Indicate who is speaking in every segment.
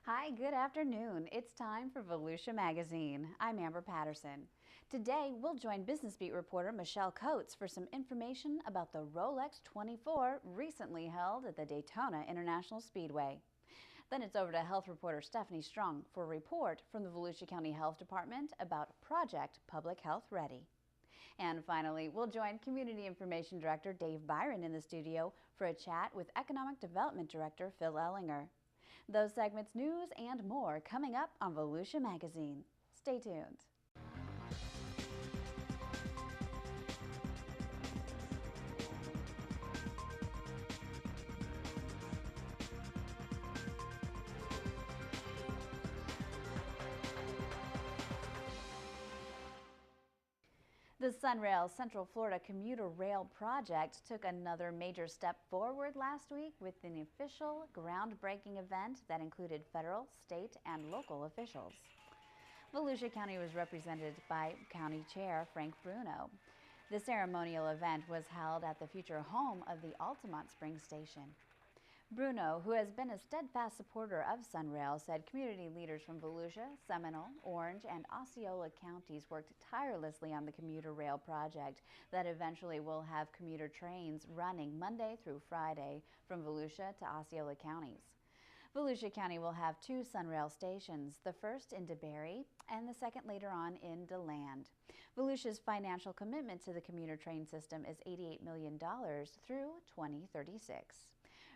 Speaker 1: Hi, good afternoon. It's time for Volusia Magazine. I'm Amber Patterson. Today, we'll join Business Beat reporter Michelle Coates for some information about the Rolex 24 recently held at the Daytona International Speedway. Then it's over to health reporter Stephanie Strong for a report from the Volusia County Health Department about Project Public Health Ready. And finally, we'll join Community Information Director Dave Byron in the studio for a chat with Economic Development Director Phil Ehlinger. Those segments, news, and more coming up on Volusia Magazine. Stay tuned. The Sunrail Central Florida Commuter Rail Project took another major step forward last week with an official groundbreaking event that included federal, state, and local officials. Volusia County was represented by County Chair Frank Bruno. The ceremonial event was held at the future home of the Altamont Springs Station. Bruno, who has been a steadfast supporter of Sunrail, said community leaders from Volusia, Seminole, Orange, and Osceola counties worked tirelessly on the commuter rail project that eventually will have commuter trains running Monday through Friday from Volusia to Osceola counties. Volusia County will have two Sunrail stations, the first in DeBary and the second later on in DeLand. Volusia's financial commitment to the commuter train system is $88 million through 2036.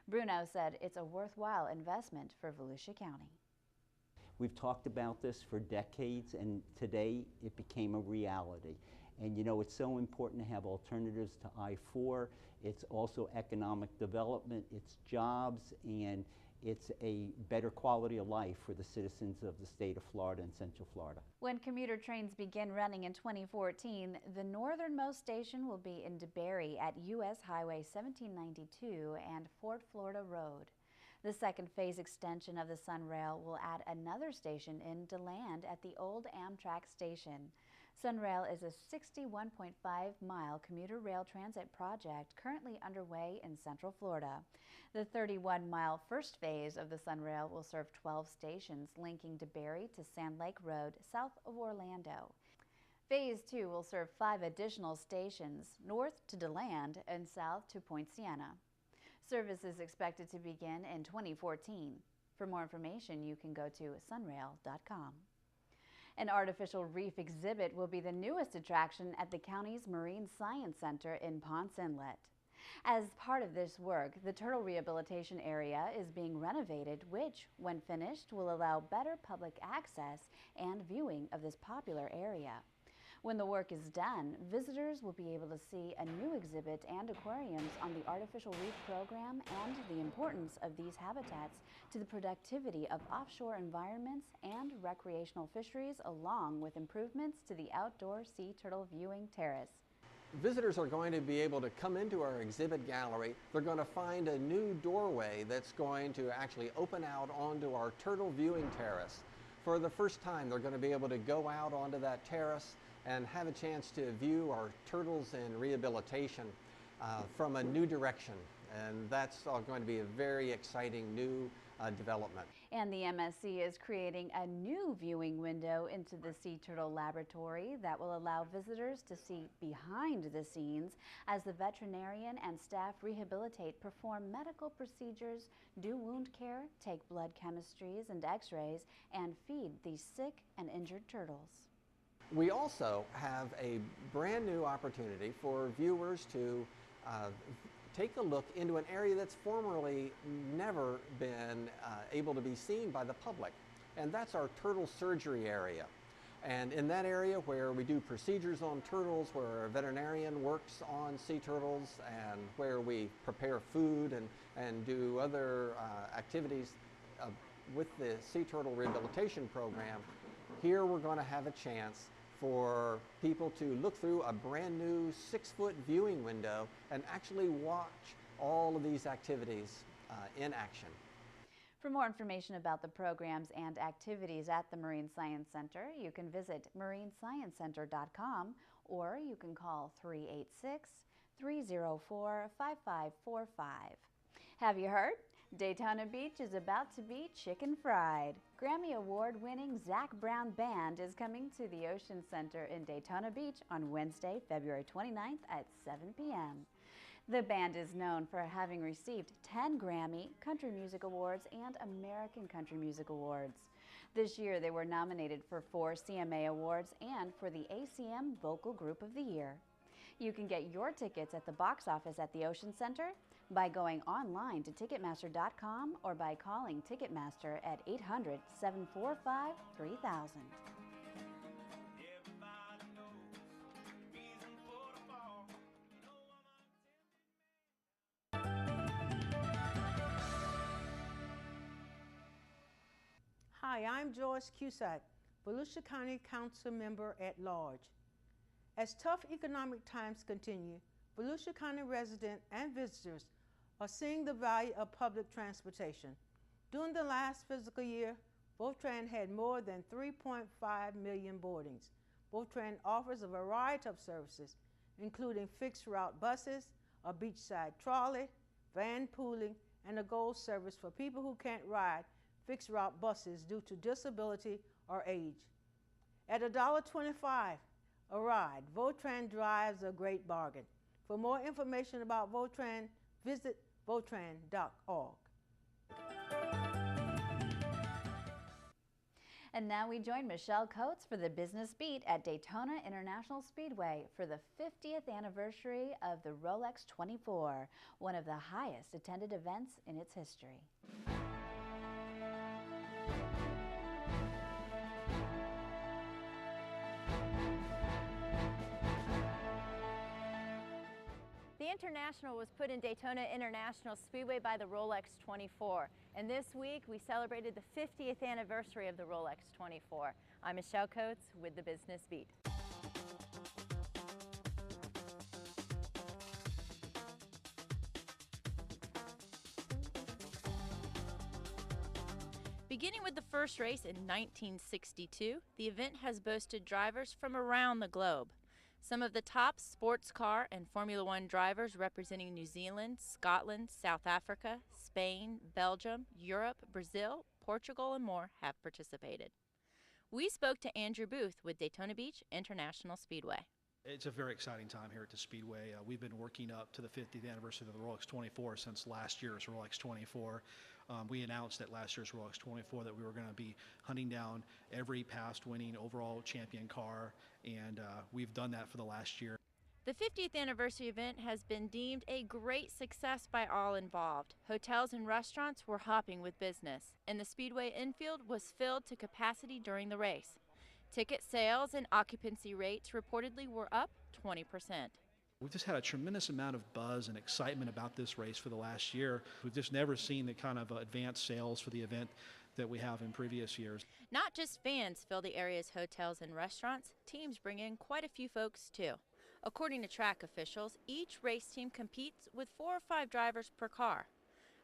Speaker 1: Bruno said it's a worthwhile investment for Volusia County.
Speaker 2: We've talked about this for decades, and today it became a reality. And you know, it's so important to have alternatives to I-4. It's also economic development, it's jobs, and it's a better quality of life for the citizens of the state of Florida and Central Florida.
Speaker 1: When commuter trains begin running in 2014, the northernmost station will be in DeBary at U.S. Highway 1792 and Fort Florida Road. The second phase extension of the Sunrail will add another station in DeLand at the old Amtrak station. Sunrail is a 61.5-mile commuter rail transit project currently underway in Central Florida. The 31-mile first phase of the Sunrail will serve 12 stations linking DeBary to Sand Lake Road south of Orlando. Phase 2 will serve 5 additional stations north to DeLand and south to Point Siena. Service is expected to begin in 2014. For more information, you can go to sunrail.com. An artificial reef exhibit will be the newest attraction at the county's Marine Science Center in Ponce Inlet. As part of this work, the turtle rehabilitation area is being renovated, which, when finished, will allow better public access and viewing of this popular area. When the work is done, visitors will be able to see a new exhibit and aquariums on the artificial reef program and the importance of these habitats to the productivity of offshore environments and recreational fisheries, along with improvements to the outdoor sea turtle viewing terrace.
Speaker 3: Visitors are going to be able to come into our exhibit gallery. They're going to find a new doorway that's going to actually open out onto our turtle viewing terrace. For the first time, they're going to be able to go out onto that terrace and have a chance to view our turtles in rehabilitation from a new direction. And that's all going to be a very exciting new development.
Speaker 1: And the MSC is creating a new viewing window into the Sea Turtle Laboratory that will allow visitors to see behind the scenes as the veterinarian and staff rehabilitate, perform medical procedures, do wound care, take blood chemistries and x-rays, and feed these sick and injured turtles.
Speaker 3: We also have a brand new opportunity for viewers to take a look into an area that's formerly never been able to be seen by the public, and that's our turtle surgery area. And in that area where we do procedures on turtles, where a veterinarian works on sea turtles, and where we prepare food and do other activities with the Sea Turtle Rehabilitation Program, here we're going to have a chance for people to look through a brand new 6-foot viewing window and actually watch all of these activities in action.
Speaker 1: For more information about the programs and activities at the Marine Science Center, you can visit marinesciencecenter.com or you can call 386-304-5545. Have you heard? Daytona Beach is about to be chicken fried. Grammy Award-winning Zac Brown Band is coming to the Ocean Center in Daytona Beach on Wednesday, February 29th at 7 p.m. The band is known for having received 10 Grammy, Country Music Awards, and American Country Music Awards. This year they were nominated for 4 CMA Awards and for the ACM Vocal Group of the Year. You can get your tickets at the box office at the Ocean Center by going online to Ticketmaster.com or by calling Ticketmaster at 800-745-3000.
Speaker 4: Hi, I'm Joyce Cusack, Volusia County Council member at large. As tough economic times continue, Volusia County residents and visitors are seeing the value of public transportation. During the last fiscal year, VoTran had more than 3.5 million boardings. VoTran offers a variety of services, including fixed route buses, a beachside trolley, van pooling, and a gold service for people who can't ride fixed route buses due to disability or age. At $1.25 a ride, VoTran drives a great bargain. For more information about VoTran, visit votran.org.
Speaker 1: And now we join Michelle Coates for the Business Beat at Daytona International Speedway for the 50th anniversary of the Rolex 24, one of the highest attended events in its history.
Speaker 5: The International was put in Daytona International Speedway by the Rolex 24, and this week we celebrated the 50th anniversary of the Rolex 24. I'm Michelle Coates with the Business Beat. Beginning with the first race in 1962, the event has boasted drivers from around the globe. Some of the top sports car and Formula One drivers representing New Zealand, Scotland, South Africa, Spain, Belgium, Europe, Brazil, Portugal, and more have participated. We spoke to Andrew Booth with Daytona Beach International Speedway.
Speaker 6: It's a very exciting time here at the Speedway. We've been working up to the 50th anniversary of the Rolex 24 since last year's Rolex 24. We announced at last year's Rolex 24 that we were going to be hunting down every past winning overall champion car, and we've done that for the last year.
Speaker 5: The 50th anniversary event has been deemed a great success by all involved. Hotels and restaurants were hopping with business, and the Speedway infield was filled to capacity during the race. Ticket sales and occupancy rates reportedly were up 20%.
Speaker 6: We've just had a tremendous amount of buzz and excitement about this race for the last year. We've just never seen the kind of advanced sales for the event that we have in previous years.
Speaker 5: Not just fans fill the area's hotels and restaurants, teams bring in quite a few folks too. According to track officials, each race team competes with 4 or 5 drivers per car.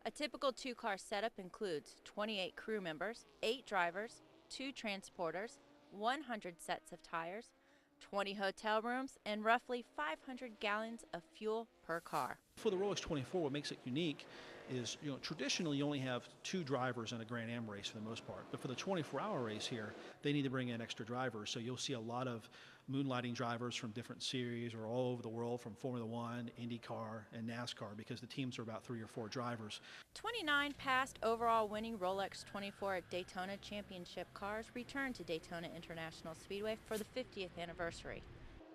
Speaker 5: A typical 2-car setup includes 28 crew members, 8 drivers, 2 transporters, 100 sets of tires, 20 hotel rooms, and roughly 500 gallons of fuel per car.
Speaker 6: For the Rolex 24, what makes it unique is, traditionally you only have 2 drivers in a Grand Am race for the most part. But for the 24-hour race here, they need to bring in extra drivers. So you'll see a lot of moonlighting drivers from different series or all over the world, from Formula One, IndyCar, and NASCAR, because the teams are about 3 or 4 drivers.
Speaker 5: 29 past overall winning Rolex 24 at Daytona Championship cars returned to Daytona International Speedway for the 50th anniversary.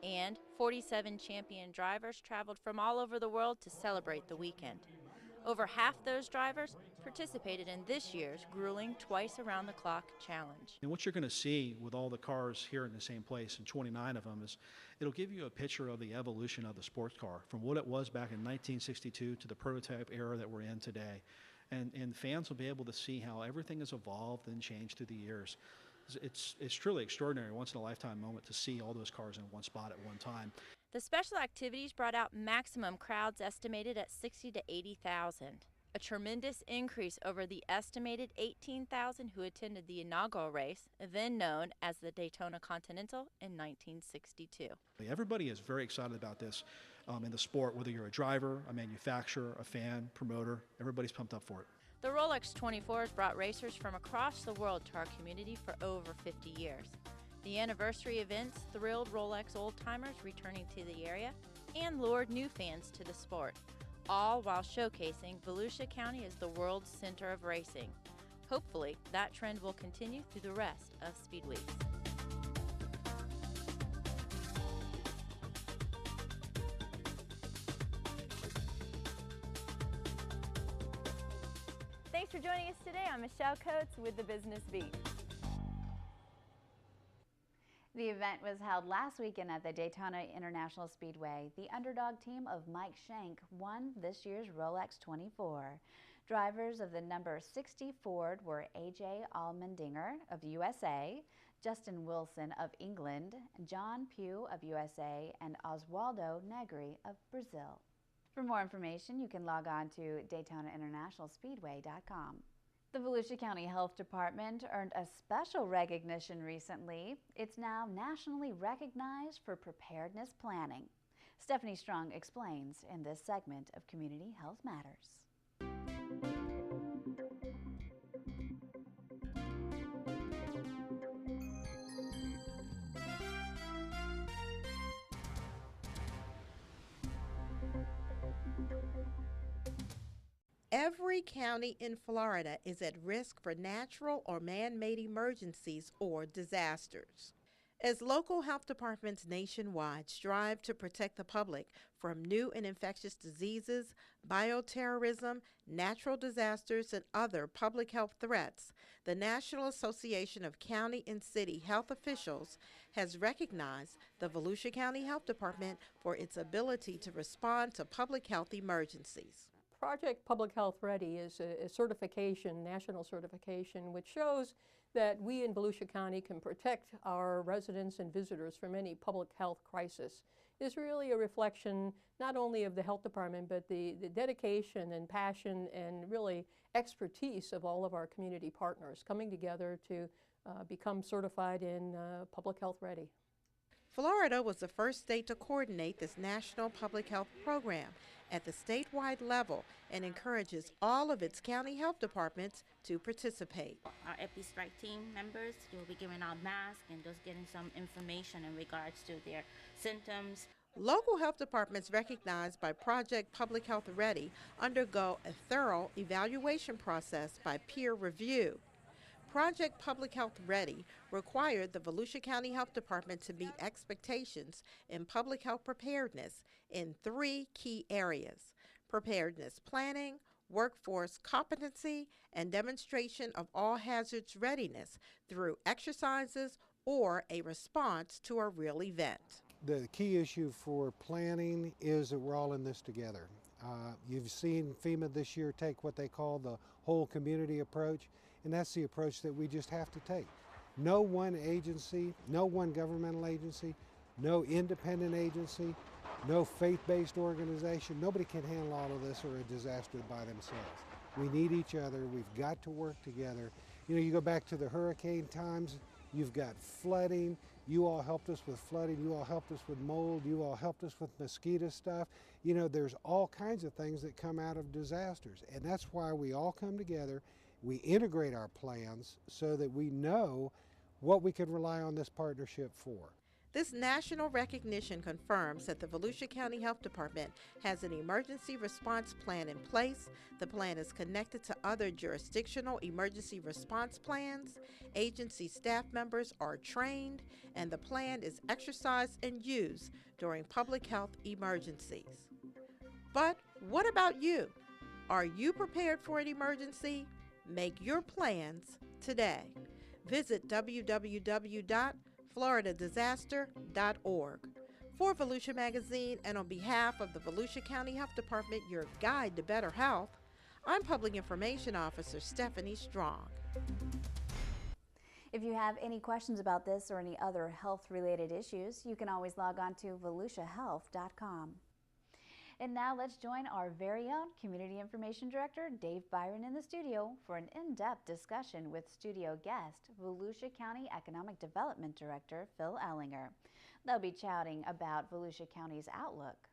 Speaker 5: And 47 champion drivers traveled from all over the world to celebrate the weekend. Over half those drivers participated in this year's grueling twice-around-the-clock challenge.
Speaker 6: And what you're going to see with all the cars here in the same place, and 29 of them, is it'll give you a picture of the evolution of the sports car from what it was back in 1962 to the prototype era that we're in today. And fans will be able to see how everything has evolved and changed through the years. It's truly extraordinary, once-in-a-lifetime moment to see all those cars in one spot at one time.
Speaker 5: The special activities brought out maximum crowds estimated at 60 to 80,000, a tremendous increase over the estimated 18,000 who attended the inaugural race, then known as the Daytona Continental in 1962.
Speaker 6: Everybody is very excited about this in the sport, whether you're a driver, a manufacturer, a fan, promoter, everybody's pumped up for it.
Speaker 5: The Rolex 24 has brought racers from across the world to our community for over 50 years. The anniversary events thrilled Rolex old-timers returning to the area and lured new fans to the sport, all while showcasing Volusia County as the world's center of racing. Hopefully, that trend will continue through the rest of Speed Weeks.
Speaker 7: Thanks for joining us today. I'm Michelle Coates with the Business Beat.
Speaker 1: The event was held last weekend at the Daytona International Speedway. The underdog team of Mike Shank won this year's Rolex 24. Drivers of the number 60 Ford were A.J. Allmendinger of USA, Justin Wilson of England, John Pugh of USA, and Oswaldo Negri of Brazil. For more information, you can log on to DaytonaInternationalSpeedway.com. The Volusia County Health Department earned a special recognition recently. It's now nationally recognized for preparedness planning. Stephanie Strong explains in this segment of Community Health Matters.
Speaker 8: Every county in Florida is at risk for natural or man-made emergencies or disasters. As local health departments nationwide strive to protect the public from new and infectious diseases, bioterrorism, natural disasters, and other public health threats, the National Association of County and City Health Officials has recognized the Volusia County Health Department for its ability to respond to public health emergencies.
Speaker 9: Project Public Health Ready is a certification, national certification, which shows that we in Volusia County can protect our residents and visitors from any public health crisis. It's really a reflection not only of the health department, but the dedication and passion and really expertise of all of our community partners coming together to become certified in Public Health Ready.
Speaker 8: Florida was the first state to coordinate this national public health program at the statewide level and encourages all of its county health departments to participate.
Speaker 10: Our EpiStrike team members will be giving out masks and just getting some information in regards to their symptoms.
Speaker 8: Local health departments recognized by Project Public Health Ready undergo a thorough evaluation process by peer review. Project Public Health Ready required the Volusia County Health Department to meet expectations in public health preparedness in 3 key areas: preparedness planning, workforce competency, and demonstration of all hazards readiness through exercises or a response to a real event.
Speaker 11: The key issue for planning is that we're all in this together. You've seen FEMA this year take what they call the whole community approach, and that's the approach that we just have to take. No one agency, no one governmental agency, no independent agency, no faith-based organization, nobody can handle all of this or a disaster by themselves. We need each other. We've got to work together. You know, you go back to the hurricane times, you've got flooding. You all helped us with flooding. You all helped us with mold. You all helped us with mosquito stuff. You know, there's all kinds of things that come out of disasters, and that's why we all come together. We integrate our plans so that we know what we can rely on this partnership for.
Speaker 8: This national recognition confirms that the Volusia County Health Department has an emergency response plan in place. The plan is connected to other jurisdictional emergency response plans. Agency staff members are trained, and the plan is exercised and used during public health emergencies. But what about you? Are you prepared for an emergency? Make your plans today. Visit www.floridadisaster.org. For Volusia Magazine and on behalf of the Volusia County Health Department, your guide to better health, I'm Public Information Officer Stephanie Strong.
Speaker 1: If you have any questions about this or any other health-related issues, you can always log on to volusiahealth.com. And now let's join our very own Community Information Director, Dave Byron, in the studio for an in-depth discussion with studio guest, Volusia County Economic Development Director, Phil Ehlinger. They'll be chatting about Volusia County's outlook.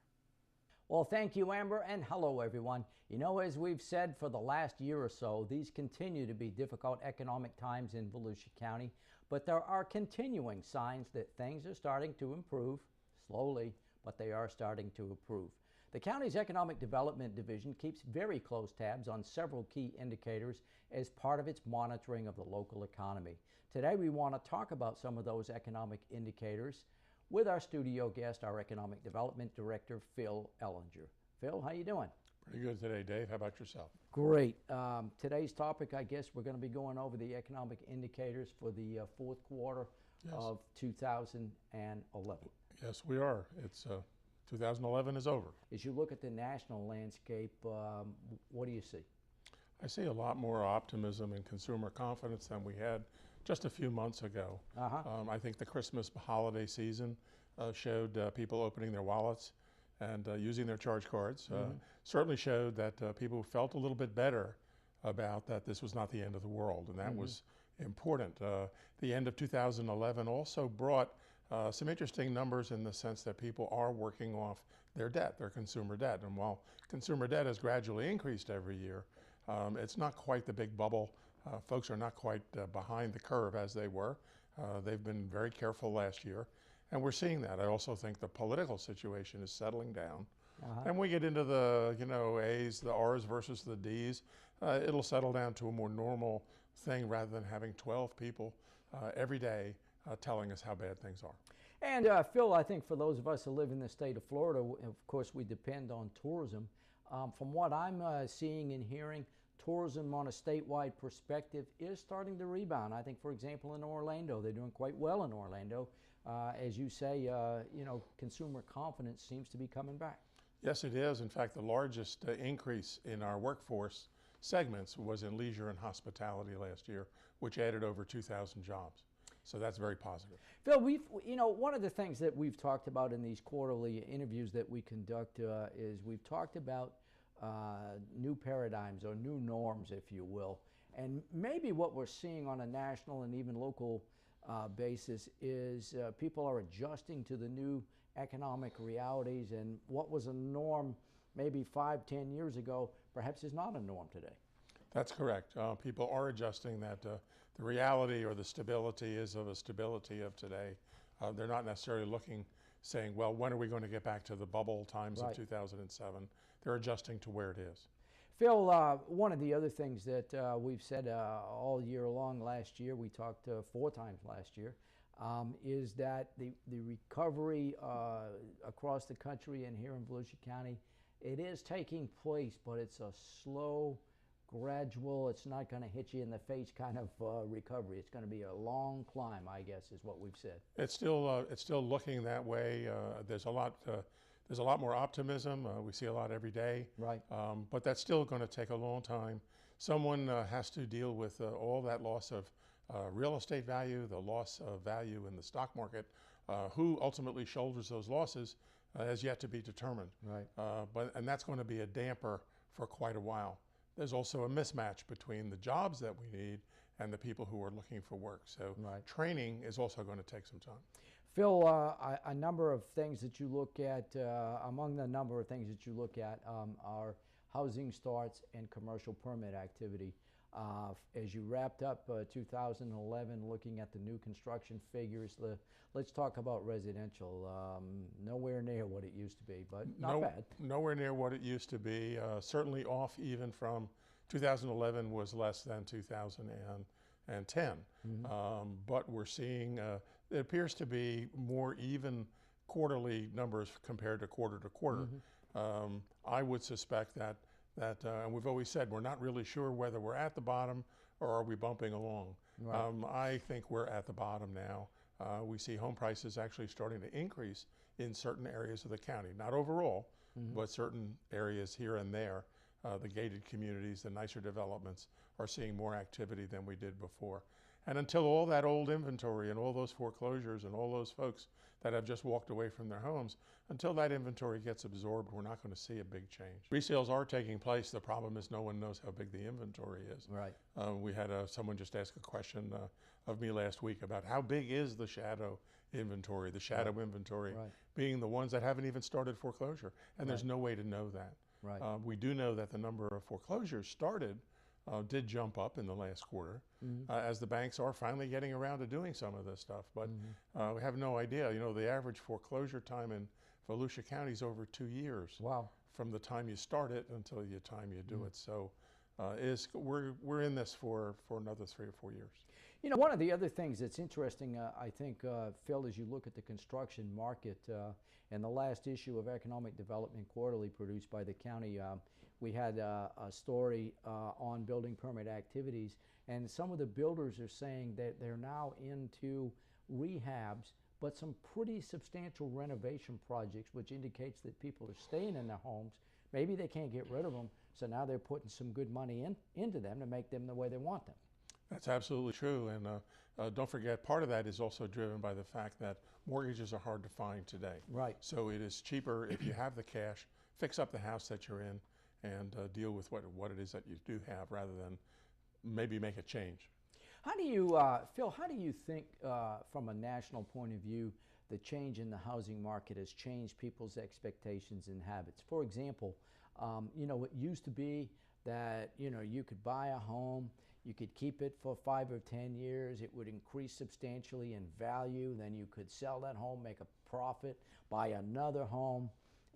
Speaker 12: Well, thank you, Amber, and hello, everyone. You know, as we've said for the last year or so, these continue to be difficult economic times in Volusia County, but there are continuing signs that things are starting to improve, slowly, but they are starting to improve. The county's Economic Development Division keeps very close tabs on several key indicators as part of its monitoring of the local economy. Today, we want to talk about some of those economic indicators with our studio guest, our Economic Development Director, Phil Ehlinger. Phil, how you doing?
Speaker 13: Pretty good today, Dave. How about yourself?
Speaker 12: Great. Today's topic, I guess we're going to be going over the economic indicators for the fourth quarter of 2011.
Speaker 13: Yes, we are. It's 2011 is over.
Speaker 12: As you look at the national landscape, what do you see?
Speaker 13: I see a lot more optimism and consumer confidence than we had just a few months ago. I think the Christmas holiday season showed people opening their wallets and using their charge cards. Certainly showed that people felt a little bit better about that this was not the end of the world, and that was important. The end of 2011 also brought some interesting numbers in the sense that people are working off their debt, their consumer debt. And while consumer debt has gradually increased every year, it's not quite the big bubble. Folks are not quite behind the curve as they were. They've been very careful last year, and we're seeing that. I also think the political situation is settling down. And we get into the A's, the R's versus the D's. It'll settle down to a more normal thing rather than having 12 people every day telling us how bad things are.
Speaker 12: And Phil, I think for those of us who live in the state of Florida, of course, we depend on tourism. From what I'm seeing and hearing, tourism on a statewide perspective is starting to rebound. I think, for example, in Orlando, they're doing quite well in Orlando. As you say, consumer confidence seems to be coming back.
Speaker 13: Yes, it is. In fact, the largest increase in our workforce segments was in leisure and hospitality last year, which added over 2,000 jobs. So that's very positive.
Speaker 12: Phil, one of the things that we've talked about in these quarterly interviews that we conduct is we've talked about new paradigms or new norms, if you will. And maybe what we're seeing on a national and even local basis is people are adjusting to the new economic realities, and what was a norm maybe 5-10 years ago perhaps is not a norm today.
Speaker 13: That's correct. People are adjusting that the reality or the stability is of a stability of today. They're not necessarily saying, well, when are we going to get back to the bubble times of 2007? They're adjusting to where it is.
Speaker 12: Phil, one of the other things that we've said all year long last year, we talked 4 times last year, is that the recovery across the country and here in Volusia County, it is taking place, but it's a slow, gradual, it's not going to hit you in the face kind of recovery. It's going to be a long climb, I guess, is what we've said.
Speaker 13: It's still looking that way. There's a lot more optimism. We see a lot every day.
Speaker 12: Right.
Speaker 13: But that's still going to take a long time. Someone has to deal with all that loss of real estate value, the loss of value in the stock market. Who ultimately shoulders those losses has yet to be determined.
Speaker 12: Right.
Speaker 13: And that's going to be a damper for quite a while. There's also a mismatch between the jobs that we need and the people who are looking for work. So training is also going to take some time.
Speaker 12: Phil, a number of things that you look at, among the number of things that you look at are housing starts and commercial permit activity. As you wrapped up 2011, looking at the new construction figures, let's talk about residential. Nowhere near what it used to be, but not bad.
Speaker 13: Nowhere near what it used to be. Certainly off even from 2011 was less than 2010. But we're seeing, it appears to be more even quarterly numbers compared to quarter. I would suspect that and we've always said we're not really sure whether we're at the bottom or are we bumping along.
Speaker 12: Right.
Speaker 13: I think we're at the bottom now. We see home prices actually starting to increase in certain areas of the county, not overall, but certain areas here and there. The gated communities, the nicer developments are seeing more activity than we did before. And until all that old inventory and all those foreclosures and all those folks that have just walked away from their homes, until that inventory gets absorbed, we're not going to see a big change. Resales are taking place. The problem is no one knows how big the inventory is.
Speaker 12: Right.
Speaker 13: We had someone just ask a question of me last week about how big is the shadow inventory,
Speaker 12: Right.
Speaker 13: being the ones that haven't even started foreclosure. And there's no way to know that.
Speaker 12: Right.
Speaker 13: We do know that the number of foreclosures started did jump up in the last quarter as the banks are finally getting around to doing some of this stuff. But we have no idea. You know, the average foreclosure time in Volusia County is over 2 years.
Speaker 12: Wow.
Speaker 13: From the time you start it until the time you do it. So we're in this for another 3 or 4 years.
Speaker 12: You know, one of the other things that's interesting, I think, Phil, as you look at the construction market, in the last issue of Economic Development Quarterly produced by the county, we had a story on building permit activities, and some of the builders are saying that they're now into rehabs, but some pretty substantial renovation projects, which indicates that people are staying in their homes. Maybe they can't get rid of them, so now they're putting some good money into them to make them the way they want them.
Speaker 13: That's absolutely true, and don't forget, part of that is also driven by the fact that mortgages are hard to find today.
Speaker 12: Right.
Speaker 13: So it is cheaper if you have the cash, fix up the house that you're in, and deal with what it is that you do have, rather than maybe make a change.
Speaker 12: How do you, Phil, how do you think from a national point of view the change in the housing market has changed people's expectations and habits? For example, you know, it used to be that, you know, you could buy a home, you could keep it for 5 or 10 years, it would increase substantially in value, then you could sell that home, make a profit, buy another home,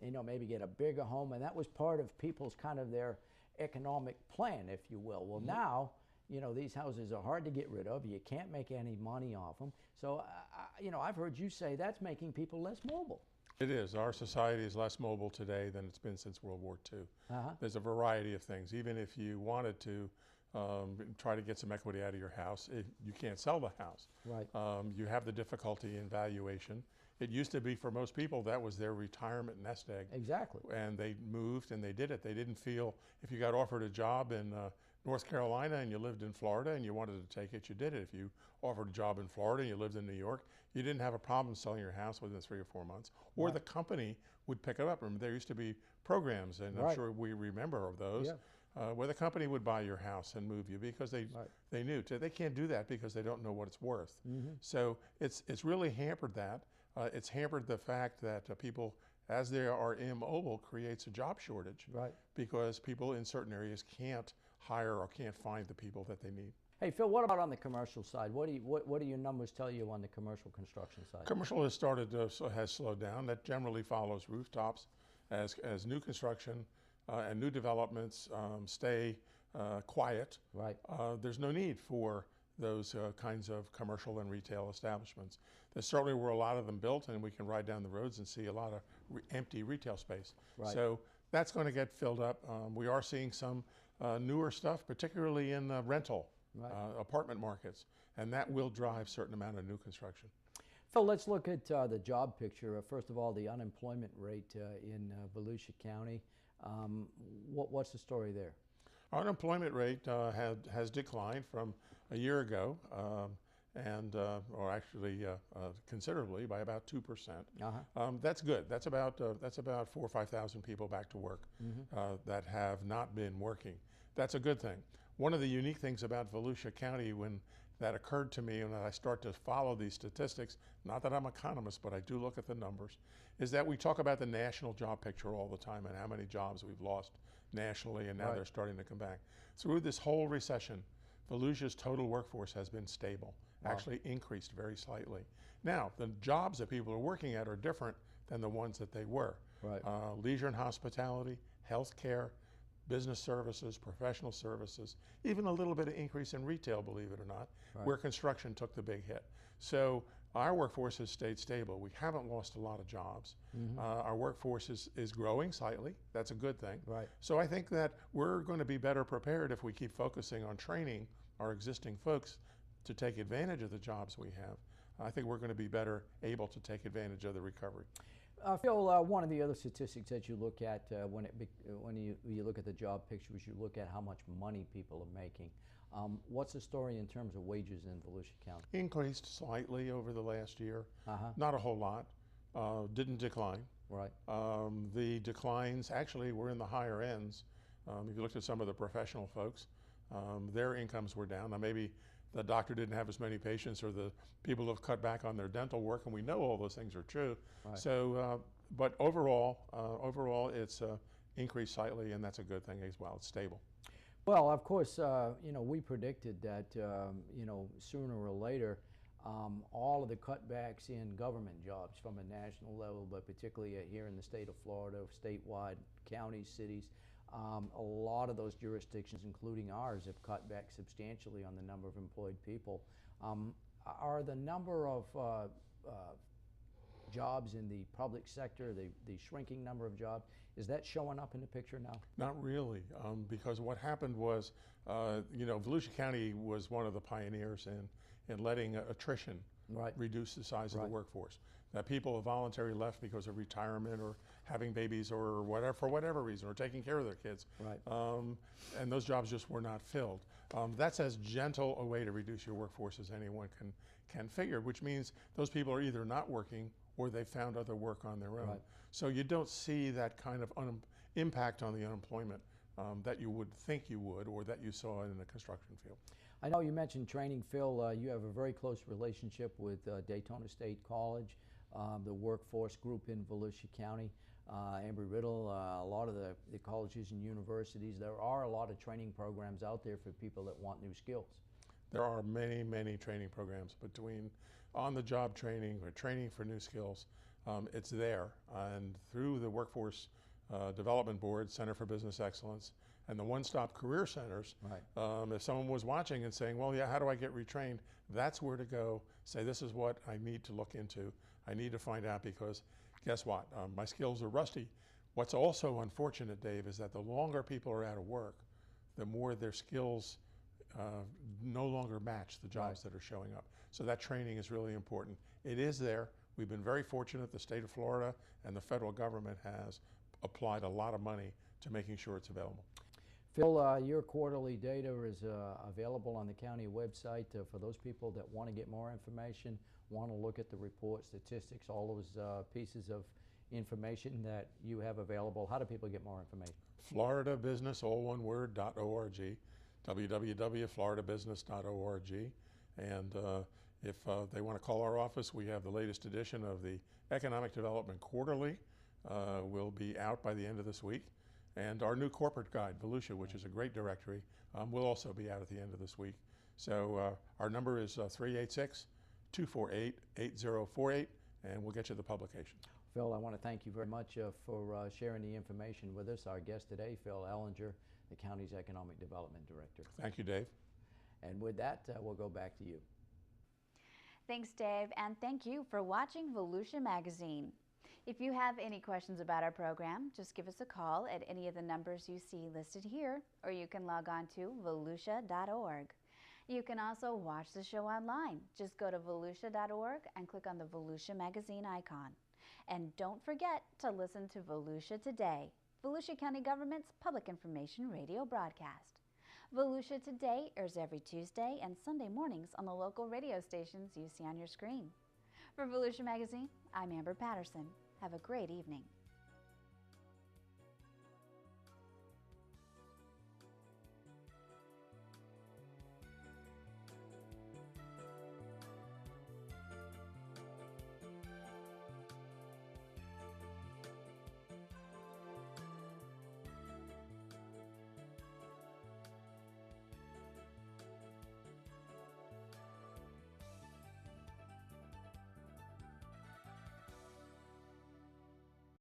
Speaker 12: you know, maybe get a bigger home, and that was part of people's kind of their economic plan, if you will. Well, now, you know, these houses are hard to get rid of. You can't make any money off them. So, you know, I've heard you say that's making people less mobile.
Speaker 13: It is. Our society is less mobile today than it's been since World War II. There's a variety of things. Even if you wanted to try to get some equity out of your house, you can't sell the house.
Speaker 12: Right.
Speaker 13: You have the difficulty in valuation. It used to be, for most people, that was their retirement nest egg.
Speaker 12: Exactly.
Speaker 13: And they moved and they did it. They didn't feel, if you got offered a job in North Carolina and you lived in Florida and you wanted to take it, you did it. If you offered a job in Florida and you lived in New York, you didn't have a problem selling your house within 3 or 4 months. Or the company would pick it up. Remember, there used to be programs, and I'm sure we remember of those, where the company would buy your house and move you because they knew. They can't do that because they don't know what it's worth. So it's really hampered that. It's hampered the fact that people, as they are immobile, creates a job shortage.
Speaker 12: Right.
Speaker 13: Because people in certain areas can't hire or can't find the people that they need.
Speaker 12: Hey, Phil, what about on the commercial side? What do your numbers tell you on the commercial construction side?
Speaker 13: Commercial has has slowed down. That generally follows rooftops as new construction and new developments stay quiet.
Speaker 12: Right.
Speaker 13: There's no need for those kinds of commercial and retail establishments. There certainly were a lot of them built, and we can ride down the roads and see a lot of empty retail space.
Speaker 12: Right.
Speaker 13: So that's going to get filled up. We are seeing some newer stuff, particularly in rental apartment markets, and that will drive a certain amount of new construction.
Speaker 12: Phil, let's look at the job picture. First of all, the unemployment rate in Volusia County. What's the story there?
Speaker 13: Our unemployment rate has declined from a year ago, or actually considerably, by about 2%. That's good. That's about 4,000 or 5,000 people back to work that have not been working. That's a good thing. One of the unique things about Volusia County, when that occurred to me and I start to follow these statistics, not that I'm an economist, but I do look at the numbers, is that we talk about the national job picture all the time and how many jobs we've lost nationally, and now they're starting to come back. Through this whole recession, Volusia's total workforce has been stable, actually increased very slightly. Now, the jobs that people are working at are different than the ones that they were.
Speaker 12: Right.
Speaker 13: Leisure and hospitality, healthcare, business services, professional services, even a little bit of increase in retail, believe it or not, where construction took the big hit. So our workforce has stayed stable. We haven't lost a lot of jobs. Our workforce is growing slightly. That's a good thing.
Speaker 12: Right.
Speaker 13: So I think that we're going to be better prepared if we keep focusing on training our existing folks to take advantage of the jobs we have. I think we're going to be better able to take advantage of the recovery.
Speaker 12: Phil, one of the other statistics that you look at when you look at the job picture is you look at how much money people are making. What's the story in terms of wages in Volusia County?
Speaker 13: Increased slightly over the last year, not a whole lot, didn't decline.
Speaker 12: Right.
Speaker 13: The declines actually were in the higher ends. If you looked at some of the professional folks, their incomes were down. Now maybe the doctor didn't have as many patients, or the people have cut back on their dental work, and we know all those things are true.
Speaker 12: Right.
Speaker 13: So, but overall it's increased slightly, and that's a good thing as well. It's stable.
Speaker 12: Well, of course, you know, we predicted that, you know, sooner or later, all of the cutbacks in government jobs from a national level, but particularly here in the state of Florida, statewide, counties, cities, a lot of those jurisdictions, including ours, have cut back substantially on the number of employed people. Are the number of jobs in the public sector, the shrinking number of jobs, is that showing up in the picture now?
Speaker 13: Not really, because what happened was, you know, Volusia County was one of the pioneers in letting attrition reduce the size of the workforce. That people voluntarily left because of retirement or having babies or whatever, for whatever reason, or taking care of their kids.
Speaker 12: Right.
Speaker 13: And those jobs just were not filled. That's as gentle a way to reduce your workforce as anyone can figure, which means those people are either not working or they found other work on their own.
Speaker 12: Right.
Speaker 13: So you don't see that kind of impact on the unemployment that you would think you would, or that you saw in the construction field.
Speaker 12: I know you mentioned training, Phil. You have a very close relationship with Daytona State College, the workforce group in Volusia County, Embry-Riddle, a lot of the colleges and universities. There are a lot of training programs out there for people that want new skills.
Speaker 13: There are many, many training programs, between on-the-job training or training for new skills. It's there, and through the Workforce Development Board, Center for Business Excellence, and the one-stop career centers, if someone was watching and saying, well, yeah, how do I get retrained? That's where to go. Say, this is what I need to look into. I need to find out, because guess what? My skills are rusty. What's also unfortunate, Dave, is that the longer people are out of work, the more their skills no longer match the jobs that are showing up. So that training is really important. It is there. We've been very fortunate. The state of Florida and the federal government has applied a lot of money to making sure it's available.
Speaker 12: Phil, your quarterly data is available on the county website for those people that want to get more information, want to look at the report, statistics, all those pieces of information that you have available. How do people get more information?
Speaker 13: FloridaBusiness, all one word, .org, www.floridabusiness.org. And if they want to call our office, we have the latest edition of the Economic Development Quarterly. Will be out by the end of this week. And our new corporate guide, Volusia, which is a great directory, will also be out at the end of this week. So our number is 386-248-8048, and we'll get you the publication.
Speaker 12: Phil, I want to thank you very much for sharing the information with us. Our guest today, Phil Ehlinger, the county's Economic Development Director.
Speaker 13: Thank you, Dave.
Speaker 12: And with that, we'll go back to you.
Speaker 1: Thanks, Dave, and thank you for watching Volusia Magazine. If you have any questions about our program, just give us a call at any of the numbers you see listed here, or you can log on to volusia.org. You can also watch the show online. Just go to volusia.org and click on the Volusia Magazine icon. And don't forget to listen to Volusia Today, Volusia County Government's public information radio broadcast. Volusia Today airs every Tuesday and Sunday mornings on the local radio stations you see on your screen. For Volusia Magazine, I'm Amber Patterson. Have a great evening.